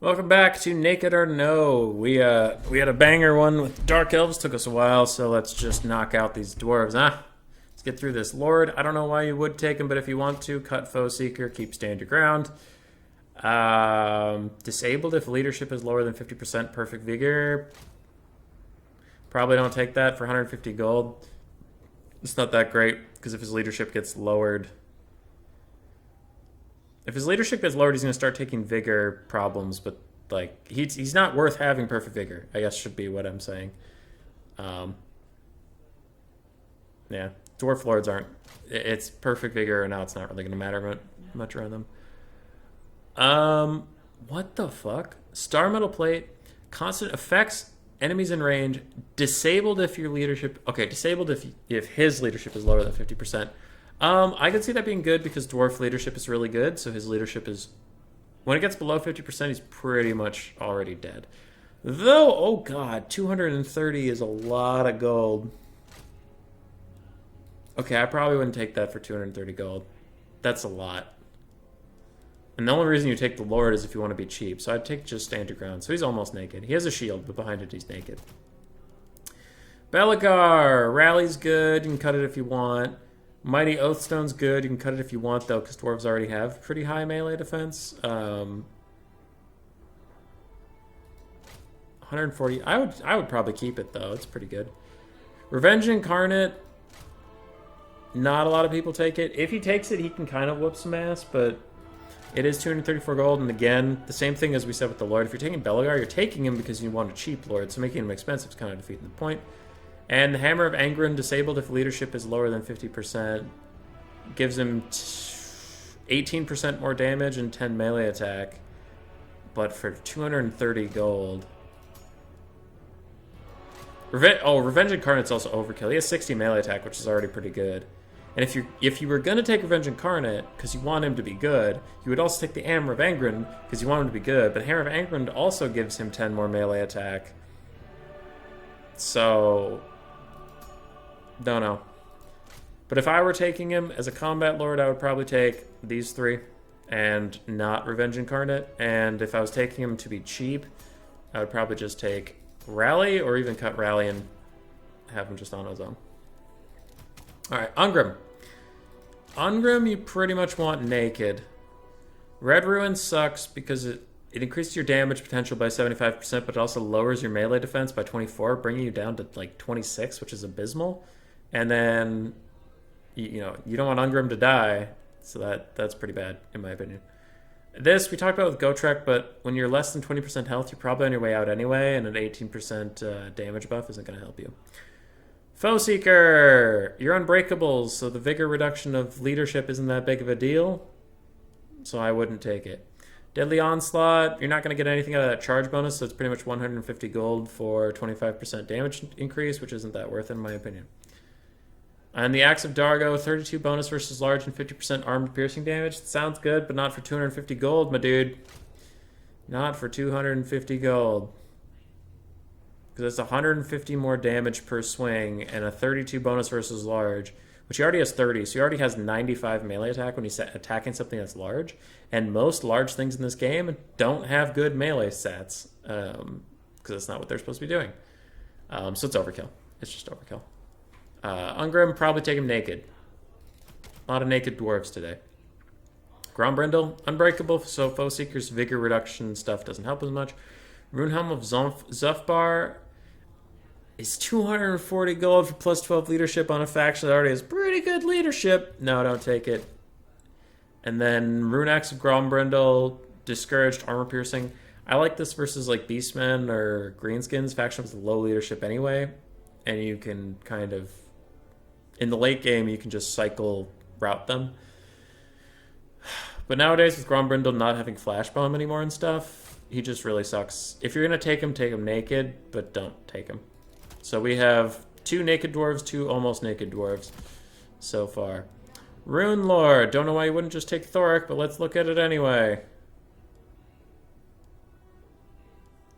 Welcome back to Naked or No. We had a banger one with Dark Elves. Took us a while, so let's just knock out these dwarves. Let's get through this. Lord, I don't know why you would take him, but if you want to, cut Foe Seeker, keep stand your ground. Disabled if leadership is lower than 50%. Perfect Vigor. Probably don't take that for 150 gold. It's not that great, because if his leadership gets lowered... If his leadership gets lowered, he's going to start taking Vigor problems, but, like, he's not worth having Perfect Vigor, I guess should be what I'm saying. Yeah, Dwarf Lords aren't... It's Perfect Vigor, or now it's not really going to matter much around them. What the fuck? Star Metal Plate, constant effects, enemies in range, disabled if your leadership... Okay, disabled if his leadership is lower than 50%. I could see that being good because Dwarf leadership is really good, so his leadership is... When it gets below 50%, he's pretty much already dead. Though, oh god, 230 is a lot of gold. Okay, I probably wouldn't take that for 230 gold. That's a lot. And the only reason you take the Lord is if you want to be cheap, so I'd take just Stand Your Ground. So he's almost naked. He has a shield, but behind it he's naked. Belagar! Rally's good, you can cut it if you want. Mighty Oathstone's good. You can cut it if you want, though, because dwarves already have pretty high melee defense. 140. I would probably keep it, though. It's pretty good. Revenge Incarnate. Not a lot of people take it. If he takes it, he can kind of whoop some ass, but it is 234 gold. And again, the same thing as we said with the Lord. If you're taking Belagar, you're taking him because you want a cheap Lord, so making him expensive is kind of defeating the point. And the Hammer of Angren, disabled if leadership is lower than 50%. Gives him 18% more damage and 10 melee attack. But for 230 gold. Revenge Incarnate's also overkill. He has 60 melee attack, which is already pretty good. And if you were going to take Revenge Incarnate, because you want him to be good, you would also take the Hammer of Angren, because you want him to be good. But Hammer of Angren also gives him 10 more melee attack. So... Don't know. But if I were taking him as a combat lord, I would probably take these three and not Revenge Incarnate. And if I was taking him to be cheap, I would probably just take Rally or even cut Rally and have him just on his own. Alright, Ungrim. Ungrim you pretty much want naked. Red Ruin sucks because it increases your damage potential by 75%, but it also lowers your melee defense by 24, bringing you down to like 26, which is abysmal. And then, you don't want Ungrim to die, so that's pretty bad, in my opinion. This, we talked about with Gotrek, but when you're less than 20% health, you're probably on your way out anyway, and an 18% damage buff isn't going to help you. Foe Seeker! You're unbreakable, so the vigor reduction of leadership isn't that big of a deal, so I wouldn't take it. Deadly Onslaught, you're not going to get anything out of that charge bonus, so it's pretty much 150 gold for 25% damage increase, which isn't that worth it, in my opinion. And the Axe of Dargo, 32 bonus versus large and 50% armed piercing damage. Sounds good, but not for 250 gold, my dude. Not for 250 gold. Because it's 150 more damage per swing and a 32 bonus versus large, which he already has 30, so he already has 95 melee attack when he's attacking something that's large. And most large things in this game don't have good melee stats, because that's not what they're supposed to be doing. So it's overkill. It's just overkill. Ungrim, probably take him naked. A lot of naked dwarves today. Grombrindle, unbreakable, so Foe Seeker's vigor reduction stuff doesn't help as much. Runehelm of Zufbar is 240 gold for plus 12 leadership on a faction that already has pretty good leadership. No, don't take it. And then Rune Axe of Grombrindle, discouraged armor piercing. I like this versus like Beastmen or Greenskins, faction with low leadership anyway. And you can kind of... In the late game, you can just cycle route them. But nowadays, with Grombrindle not having Flash Bomb anymore and stuff, he just really sucks. If you're going to take him naked, but don't take him. So we have 2 naked dwarves, 2 almost naked dwarves so far. Rune Lord. Don't know why you wouldn't just take Thoric, but let's look at it anyway.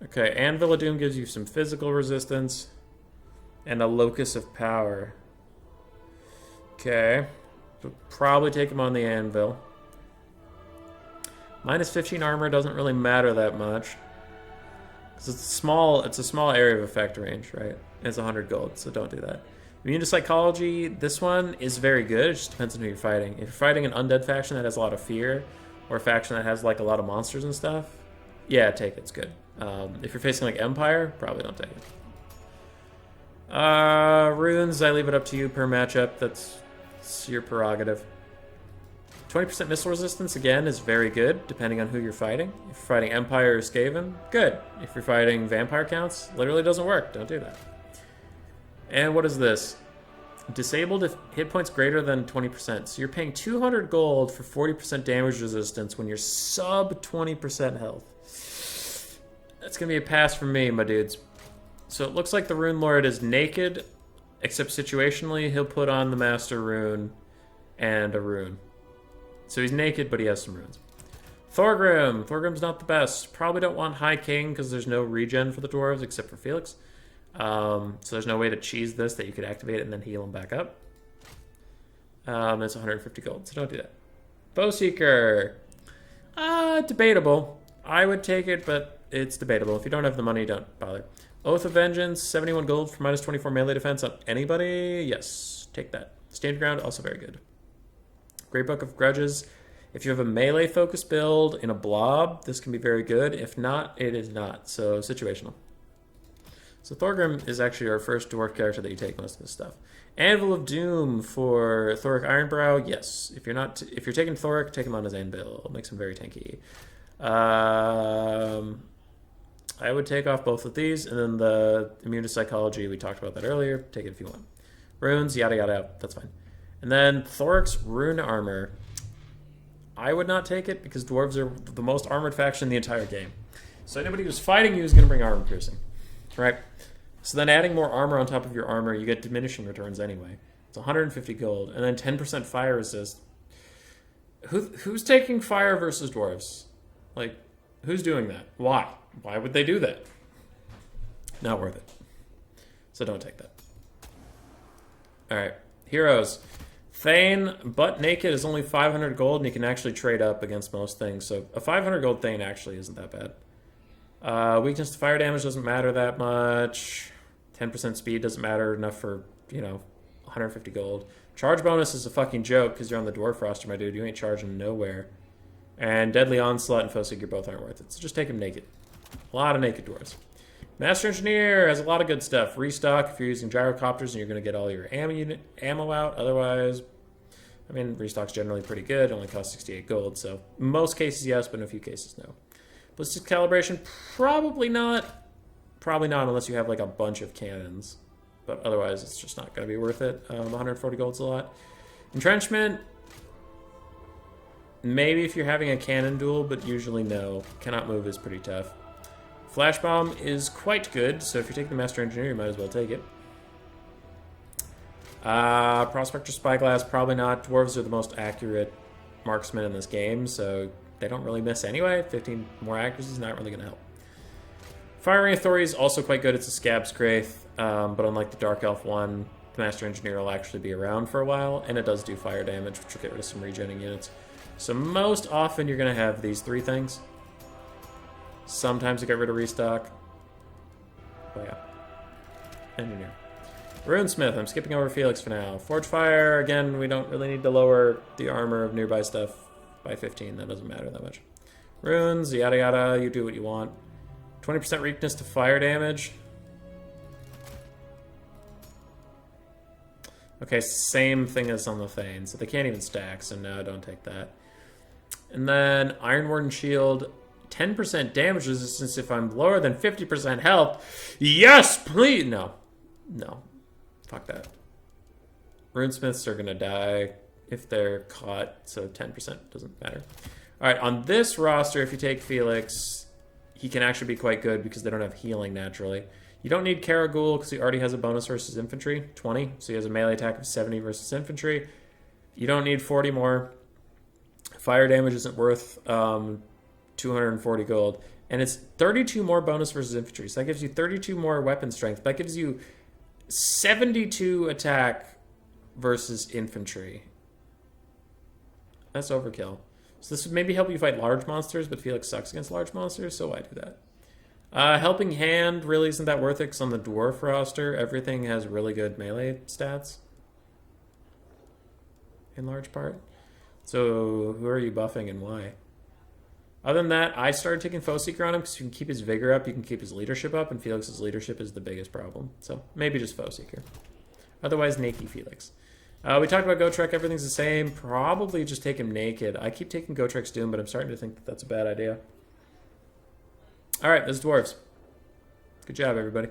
Okay, Anvil of Doom gives you some physical resistance and a Locus of Power. Okay. So probably take him on the Anvil. Minus 15 armor doesn't really matter that much. Because it's a small area of effect range, right? It's 100 gold, so don't do that. Immune to Psychology, this one is very good. It just depends on who you're fighting. If you're fighting an undead faction that has a lot of fear, or a faction that has like a lot of monsters and stuff, yeah, take it. It's good. If you're facing like Empire, probably don't take it. Runes, I leave it up to you per matchup. That's your prerogative. 20% missile resistance, again, is very good, depending on who you're fighting. If you're fighting Empire or Skaven, good. If you're fighting Vampire Counts, literally doesn't work. Don't do that. And what is this? Disabled if hit points greater than 20%. So you're paying 200 gold for 40% damage resistance when you're sub 20% health. That's going to be a pass from me, my dudes. So it looks like the Rune Lord is naked, except situationally he'll put on the Master Rune and a rune. So he's naked, but he has some runes. Thorgrim. Thorgrim's not the best. Probably don't want High King because there's no regen for the dwarves except for Felix. So there's no way to cheese this that you could activate it and then heal him back up. It's 150 gold, so don't do that. Bowseeker. Debatable. I would take it, but it's debatable. If you don't have the money, don't bother. Oath of Vengeance, 71 gold for minus 24 melee defense on anybody. Yes, take that. Stand Ground, also very good. Great Book of Grudges. If you have a melee focus build in a blob, this can be very good. If not, it is not. So situational. So Thorgrim is actually our first dwarf character that you take most of this stuff. Anvil of Doom for Thoric Ironbrow. Yes. If you're taking Thoric, take him on his Anvil. Makes him very tanky. I would take off both of these, and then the Immune to Psychology, we talked about that earlier. Take it if you want. Runes, yada yada, that's fine. And then Thoric's Rune Armor. I would not take it because dwarves are the most armored faction in the entire game. So anybody who's fighting you is going to bring armor piercing, right? So then adding more armor on top of your armor, you get diminishing returns anyway. It's 150 gold, and then 10% fire resist. Who's taking fire versus dwarves? Like, who's doing that? Why? Why would they do that? Not worth it. So don't take that. All right, heroes. Thane, butt naked, is only 500 gold, and you can actually trade up against most things. So a 500 gold Thane actually isn't that bad. Weakness to fire damage doesn't matter that much. 10% speed doesn't matter enough for, 150 gold. Charge bonus is a fucking joke because you're on the dwarf roster, my dude. You ain't charging nowhere. And Deadly Onslaught and Foseeker both aren't worth it. So just take him naked. A lot of naked dwarves. Master Engineer has a lot of good stuff. Restock if you're using gyrocopters and you're going to get all your ammo out. Otherwise, restock's generally pretty good. It only costs 68 gold. So in most cases, yes, but in a few cases, no. Ballistic Calibration, probably not. Probably not unless you have like a bunch of cannons. But otherwise, it's just not going to be worth it. 140 gold's a lot. Entrenchment, maybe if you're having a cannon duel, but usually no. Cannot move is pretty tough. Flash Bomb is quite good, so if you're taking the Master Engineer, you might as well take it. Prospector Spyglass, probably not. Dwarves are the most accurate marksmen in this game, so they don't really miss anyway. 15 more accuracy is not really going to help. Firing Authority is also quite good. It's a Scab Scraith, but unlike the Dark Elf one, the Master Engineer will actually be around for a while, and it does do fire damage, which will get rid of some regenning units. So most often you're going to have these three things. Sometimes you get rid of restock. Oh yeah. Engineer. Runesmith, I'm skipping over Felix for now. Forge Fire, again, we don't really need to lower the armor of nearby stuff by 15. That doesn't matter that much. Runes, yada yada, you do what you want. 20% weakness to fire damage. Okay, same thing as on the Thane, so they can't even stack, so no, don't take that. And then Iron Warden Shield, 10% damage resistance if I'm lower than 50% health. Yes, please! No. No. Fuck that. Runesmiths are gonna die if they're caught, so 10% doesn't matter. Alright, on this roster, if you take Felix, he can actually be quite good because they don't have healing naturally. You don't need Karagul because he already has a bonus versus infantry, 20. So he has a melee attack of 70 versus infantry. You don't need 40 more. Fire damage isn't worth 240 gold. And it's 32 more bonus versus infantry. So that gives you 32 more weapon strength. That gives you 72 attack versus infantry. That's overkill. So this would maybe help you fight large monsters, but Felix sucks against large monsters, so why do that? Helping Hand really isn't that worth it, because on the Dwarf roster, everything has really good melee stats. In large part. So who are you buffing and why? Other than that, I started taking Foe Seeker on him because you can keep his vigor up, you can keep his leadership up, and Felix's leadership is the biggest problem. So maybe just Foe Seeker. Otherwise, Naked Felix. We talked about Gotrek, everything's the same. Probably just take him naked. I keep taking Gotrek's Doom, but I'm starting to think that that's a bad idea. Alright, this is Dwarves. Good job, everybody.